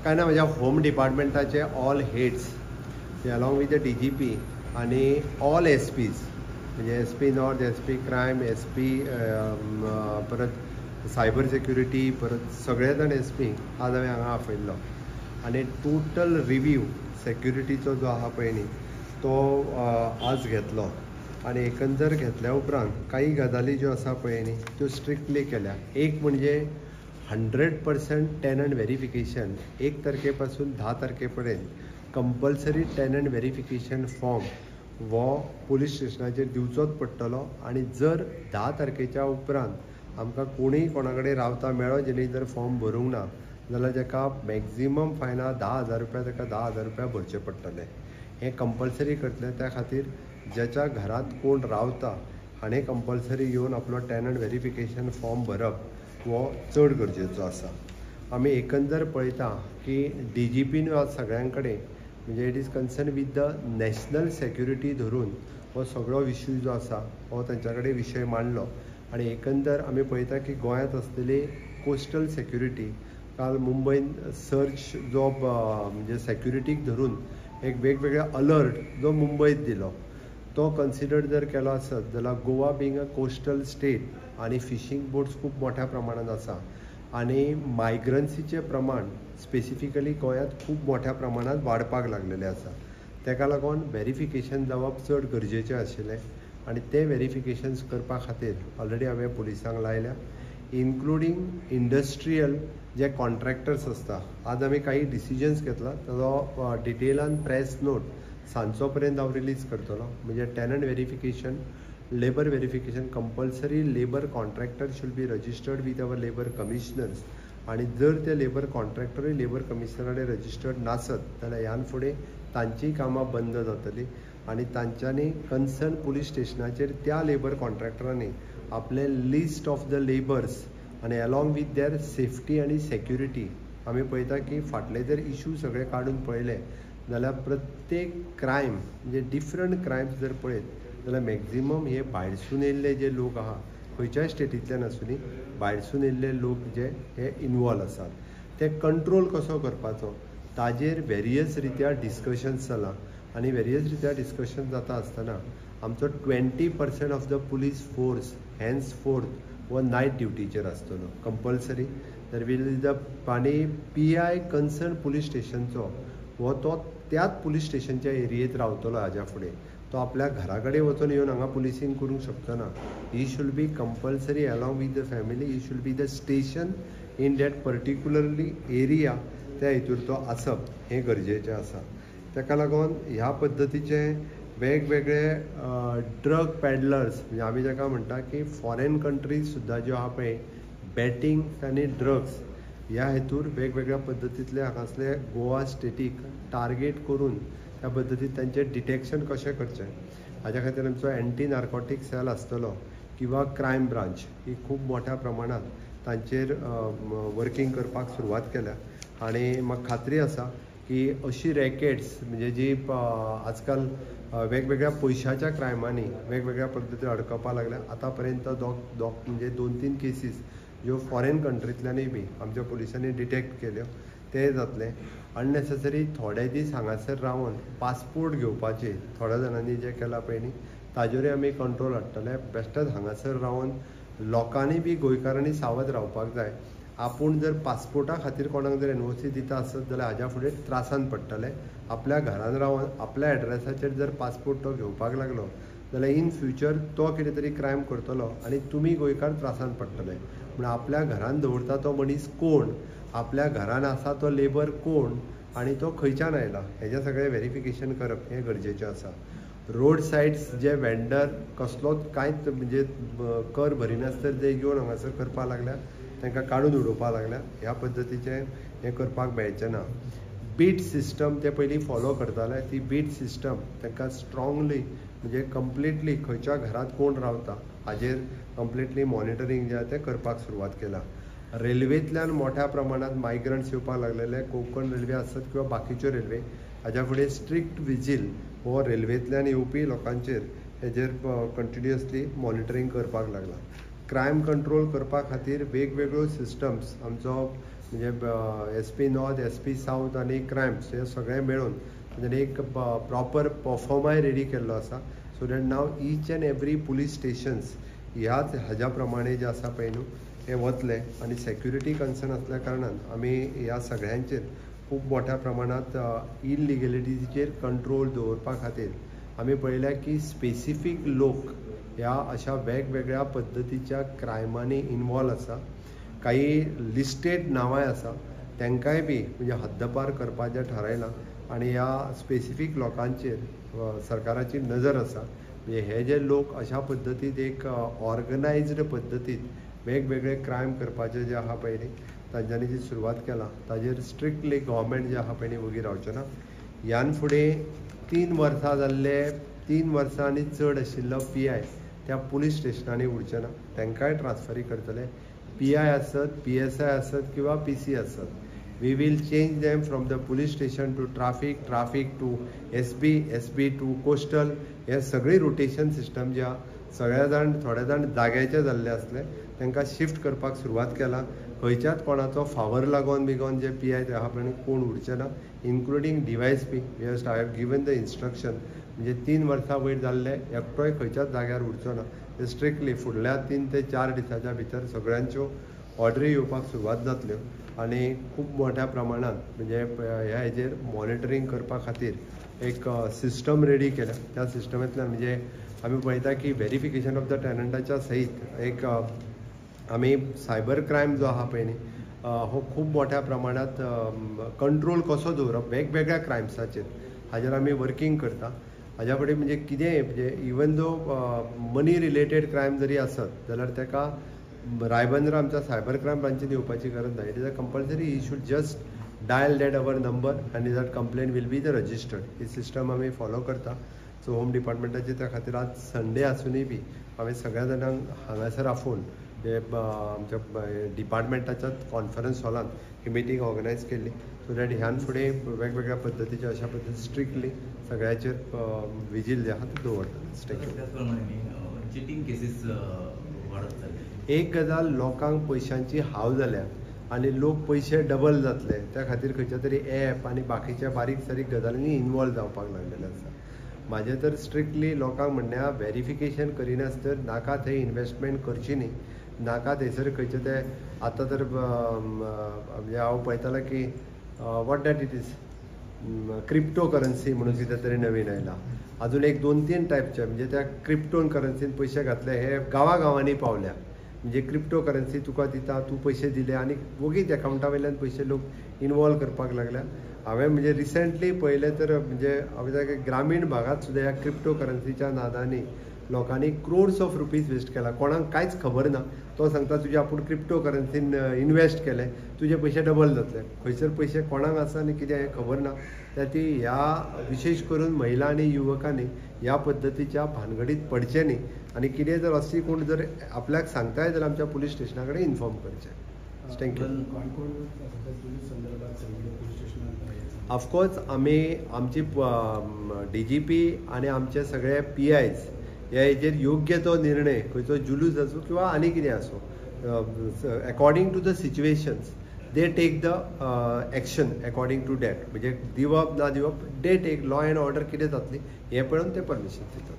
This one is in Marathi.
काय ना म्हज्या होम डिपार्टमेंटाचे all heads along with the DGP आणि ऑल SPs म्हणजे SP north, SP crime, SP परत सायबर सेक्युरिटी, परत सगळे जाण SP आज हांवें हांगा आपयल्लो आनी टोटल रिव्यू सेक्युरिटीचो जो आहा पळय न्ही तो आज घेतलो आनी एकंदर घेतल्या उपरांत काही गजाली ज्यो आसा पळय न्ही त्यो स्ट्रिक्टली केल्या. एक म्हणजे 100% टेनंट व्हेरिफिकेशन 1 तारखेपासून 10 तारखेपर्यंत कंपल्सरी टेनंट व्हेरिफिकेशन फॉर्म वो पोलीस स्टेशनाचेर दिवचोच पडटलो आनी जर 10 तारखेच्या उपरांत आमकां कोणीय कोणा कडेन रावता मेळ्ळो जेणी जर फॉर्म भरूंक ना जाल्यार ताका मॅक्झिमम फायना 10,000 रुपया ताका 10,000 रुपया भरचे पडटले. हें कंपल्सरी करतले त्या खातीर ज्याच्या घरांत कोण रावता हाणें कंपल्सरी येवन आपलो टेनंट व्हेरिफिकेशन फॉर्म भरप वो चड गरजेचो आसा. आमी एकंदर पळयता की DGPन आज सगळ्यां कडेन म्हणजे it is concern with the national security धरून हो सगळो विशय जो आसा हो तांच्या कडेन विशय मांडलो आनी एकंदर आमी पळयता की गोंयांत आसलेली कोस्टल सेक्युरिटी काल मुंबयन सर्च जो म्हणजे सेक्युरिटीक धरून एक वेगवेगळे अलर्ट जो मुंबयत दिलो तो कन्सिडर जर केलो आसत जाल्यार Goa being a coastal state आनी फिशींग बोट्स खूब मोठ्या प्रमाणात आसा आनी मायग्रन्सीचें प्रमाण स्पेसिफिकली गोंयांत खूब मोठ्या प्रमाणात वाडपाक लागलेलें आसा. तेका लागून व्हेरिफिकेशन जावप चड गरजेचें आशिल्लें आनी तें व्हेरिफिकेशन्स करपा खातीर ऑलरेडी हांवें पुलिसांक लायल्या इन्क्लुडींग इंडस्ट्रियल जे कॉन्ट्रॅक्टर्स आसता. आज आमी काही डिसिजन्स घेतला ताजो डिटेलान प्रेस नोट सांजचो पर्यंत हांव रिलीज करतलो. म्हणजे tenant verification, labour verification compulsory labour contractor should be registered with our labour commissioners आनी जर ते लेबर कॉन्ट्रॅक्टरूय लेबर कमिशनरान रजिस्टर्ड नासत जाल्यार ह्यान फुडें तांचीय कामां बंद जातलीं आनी तांच्यांनी कन्सर्न पुलीस स्टेशनाचेर त्या लेबर कॉन्ट्रॅक्टरांनी आपले लिस्ट ऑफ द लेबर्स आनी अलॉंग वीथ देर सेफ्टी आनी सेक्युरिटी आमी पळयता की फाटले जर इशू सगळे काडून पळयले जाल्यार प्रत्येक क्रायम म्हणजे डिफरंट क्रायम्स जर पळयत जाल्यार मॅक्झिमम हे भायरसून येयल्ले जे लोक आहा खंयच्याय स्टेटींतल्यान आसूं भायरसून येयल्ले लोक जे हे इनवॉल्व आसात. ते कंट्रोल कसो करपाचो ताजेर वेरियस रित्या डिस्कशन्स जाला आनी वेरियस रित्या डिस्कशन जाता आसतना आमचो 20% of the police force hence fourth वो नायट ड्युटीचेर आसतलो कंपल्सरी. दर वील द आनी PI कन्सर्न पुलीस स्टेशनचो वो तो त्याच पुलीस स्टेशनच्या एरियेत रावतलो हाज्या फुडें. तो आपल्या घरा कडेन वचून येवन हांगा पुलिसींग करूंक शकचो ना. He should be compulsory along with the family. He should be the station in that particularly area त्या हितूर तो आसप हें गरजेचें आसा. ताका लागून ह्या पद्दतीचे वेगवेगळे ड्रग पॅडलर्स म्हणजे आमी जाका म्हणटा की फॉरेन कंट्रीज सुद्दां ज्यो आहा पळय बॅटींग आनी ड्रग्स ह्या हेतूर वेगवेगळ्या पद्दतींतले हांगासले गोवा स्टेटीक टार्गेट करून त्या पद्दतीन तांचें डिटेक्शन कशें करचें हाज्या खातीर आमचो एंटी नार्कोटीक सेल आसतलो किंवा क्रायम ब्रांच ही खूब मोठ्या प्रमाणात तांचेर वर्किंग करपाक सुरवात केल्या आनी म्हाका खात्री आसा की अशी रॅकेट्स म्हणजे जी आजकाल वेगवेगळ्या पयशाच्या क्रायमांनी वेगवेगळ्या पद्दतीन अडकपाक लागल्या. आतां पर्यंत म्हणजे 2-3 केसीस ज्यो फॉरेन कंट्रींतल्यानूय बी आमच्या पुलिसांनी डिटेक्ट केल्यो ते जातले. अननेसेसरी थोडे दीस हांगासर रावन पासपोर्ट घेवपाचे थोड्या जाणांनी जे केलां पळय न्ही ताजेरूय आमी कंट्रोल हाडटले. बेश्टेच हांगासर रावन लोकांनी बी गोंयकारांनी सावध रावपाक जाय. आपूण जर पासपोर्टा खातीर कोणाक जर NOC दिता आसत जाल्यार हाज्या फुडें त्रासान पडटले. आपल्या घरान रावन आपल्या एड्रेसाचेर जर पासपोर्ट तो घेवपाक लागलो जाल्यार इन फ्युचर तो कितें तरी क्रायम करतलो आनी तुमी गोंयकार त्रासान पडटले. म्हण आपल्या घरान दवरता तो मनीस कोण, आपल्या घरान आसा तो लेबर कोण आनी तो खंयच्यान आयला हेजें सगळें व्हेरिफिकेशन करप हें गरजेचें आसा. रोड सायड्स जे वेंडर कसलोच कांयच म्हणजे कर भरिनासतना जे घेवन हांगासर करपाक लागल्या तांकां काडून उडोवपाक लागल्या. ह्या पद्दतीचें हें करपाक मेळचें ना. बीट सिस्टम ते पयलीं फॉलो करताले ती बीट सिस्टम तांकां स्ट्रॉंगली म्हणजे कंप्लिटली खंयच्या घरांत कोण रावता हाजेर कंप्लिटली मॉनिटरींग जें तें करपाक सुरवात केला. रेल्वेंतल्यान मोठ्या प्रमाणात मायग्रंट्स येवपाक लागलेले. कोंकण रेल्वे आसत किंवा बाकीच्यो रेल्वे हाज्या फुडें स्ट्रिक्ट विजील हो रेल्वेंतल्यान येवपी लोकांचेर हेजेर कंटिन्युअसली मॉनिटरींग करपाक लागला. क्रायम कंट्रोल करपा खातीर वेगवेगळ्यो सिस्टम्स आमचो म्हणजे SP नॉर्थ, SP साऊथ आणि क्रायम्स हे सगळे मेळून म्हणजे एक प्रॉपर परफॉर्माय रेडी केल्लो आसा, so that now each and every police stations ह्याच हाज्या प्रमाणे जे आसा पळय न्हू हे वतले. आनी सेक्युरिटी कन्सर्न असल्या कारणान आमी ह्या सगळ्यांचेर खूब मोठ्या प्रमाणात इलिगॅलिटीचेर कंट्रोल दवरपा खातीर आमी पळयल्या की स्पेसिफीक लोक ह्या अशा वेगवेगळ्या पद्दतीच्या क्रायमांनी इन्वॉल्व आसा. काही लिस्टेड नांवांय आसा, तांकांय बी म्हणजे हद्दपार करपाचें थारायलां. आनी ह्या स्पेसिफीक लोकांचेर सरकाराची नजर आसा. म्हणजे हे जे लोक अशा पद्दतीन एक ऑर्गनायज्ड पद्दतीन वेगवेगळे क्रायम करपाचे जे आहा पळय न्ही तांच्यांनी जी सुरवात केला ताजेर स्ट्रिक्टली गव्हर्मेंट जे आहा पळय न्ही वगी रावचें ना. ह्यान फुडें 3 वर्सां जाल्ले 3 वर्सां आनी चड आशिल्लो PI त्या पुलीस स्टेशनांनी उरचे ना, तांकांय ट्रान्सफरी करतले. PI आसत, PSI आसत किंवा PC आसत. We will change them from the police station to traffic to SB to coastal. हे सगळी रोटेशन सिस्टम जे आहा सगळे जाण थोडे जाण जाग्याचे जाल्ले आसले तांकां शिफ्ट करपाक सुरवात केला. खंयच्याच कोणाचो फावर लागोन बिगोन जे PI ते आहा पळय कोण उरचे ना, including DYSP. I have given the instruction म्हणजे 3 वर्सां वयर जाल्ले एकटोय खंयच्याच जाग्यार उरचो ना. ते स्ट्रिक्टली फुडल्या 3 ते 4 दिसांच्या भितर सगळ्यांच्यो ऑर्डरी येवपाक सुरवात जातल्यो. आनी खूब मोठ्या प्रमाणात म्हणजे ह्या हेजेर मॉनिटरींग करपा खातीर एक सिस्टम रेडी केल्या. त्या सिस्टमांतल्यान म्हणजे आमी पळयता की व्हेरिफिकेशन ऑफ द टेनंटाच्या सयत एक आमी सायबर क्रायम जो आहा पळय न्ही हो खूब मोठ्या प्रमाणात कंट्रोल कसो दवरप वेगवेगळ्या क्रायम्साचेर हाजेर आमी वर्किंग करता. हाज्या फुडें म्हणजे कितेंय म्हणजे इवन दो मनी रिलेटेड क्रायम जरी आसत जाल्यार ताका रायबंद्रा आमच्या सायबर क्रायम ब्रांचीन येवपाची गरज ना. It is a compulsory. He should just dial that our number आनी that complain will be the registered. ही सिस्टम आमी फॉलो करता. सो होम डिपार्टमेंटाचे त्या खातीर आज संडे आसुनूय बी हांवें सगळ्या जाणांक हांगासर आफोवन जे आमच्या डिपार्टमेंटाच्याच कॉन्फरन्स हॉलान ही मिटींग ऑर्गनायज केल्ली, सो दॅट ह्यान फुडें वेगवेगळ्या पद्दतीचे अशा पद्दतीन स्ट्रिक्टली सगळ्याचेर विजील जे आहा ते दवरता. चिटींग केसीस वाडत जाले. एक गजाल लोकांक पयशांची हाव जाल्या आनी लोक पयशे डबल जातले त्या खातीर खंयच्या तरी ॲप आनी बाकीच्या बारीक सारीक गजालींनी इन्वॉल्व जावपाक लागलेले आसा. म्हाजें तर स्ट्रिक्टली लोकांक म्हणणें व्हेरिफिकेशन करिनासतर नाका थंय इन्वेस्टमेंट करची न्ही. नाका थंयसर खंयचे ते आतां तर म्हणजे हांव पळयतालो की what that it is crypto currency म्हणून कितें तरी नवीन आयला. अजून एक 2-3 टायपचे म्हणजे त्या क्रिप्टो करन्सीन पयशे घातले हे गांवांनी पावल्या. म्हणजे क्रिप्टो करन्सी तुका दिता, तूं पयशे दिले आनी वगीच एकावंटा वयल्यान पयशे लोक इन्वॉल्व करपाक लागल्या. हांवें म्हणजे रिसंटली पळयलें तर म्हणजे हांवें ग्रामीण भागात सुद्दां ह्या क्रिप्टो करन्सीच्या नादांनी लोकांनी क्रोड्स ऑफ रुपीज वेस्ट केला. कोणाक कांयच खबर ना. तो सांगता तुजे आपूण क्रिप्टो करन्सीन इन्वेस्ट केले, तुजे पयशे डबल जातले. खंयसर पयशे कोणाक आसा आनी कितें हें खबर ना. ती ह्या विशेश करून महिला आनी युवकांनी ह्या पद्दतीच्या भानगडीत पडचे न्ही. आनी कितें जर अशी कोण जर आपल्याक सांगताय जाल्यार आमच्या पुलीस स्टेशना कडेन इन्फॉर्म करचें. थँक्यू. ऑफकोर्स आमी आमची DGP आनी आमचे सगळे PIs ह्या हेजेर योग्य तो निर्णय खंयचो जुलूस आसूं किंवा आनी कितें आसूं according to the situations they take the action according to that. म्हणजे दिवप ना दिवप they take law and order कितें जातली हें पळोवन ते परमिशन दितात.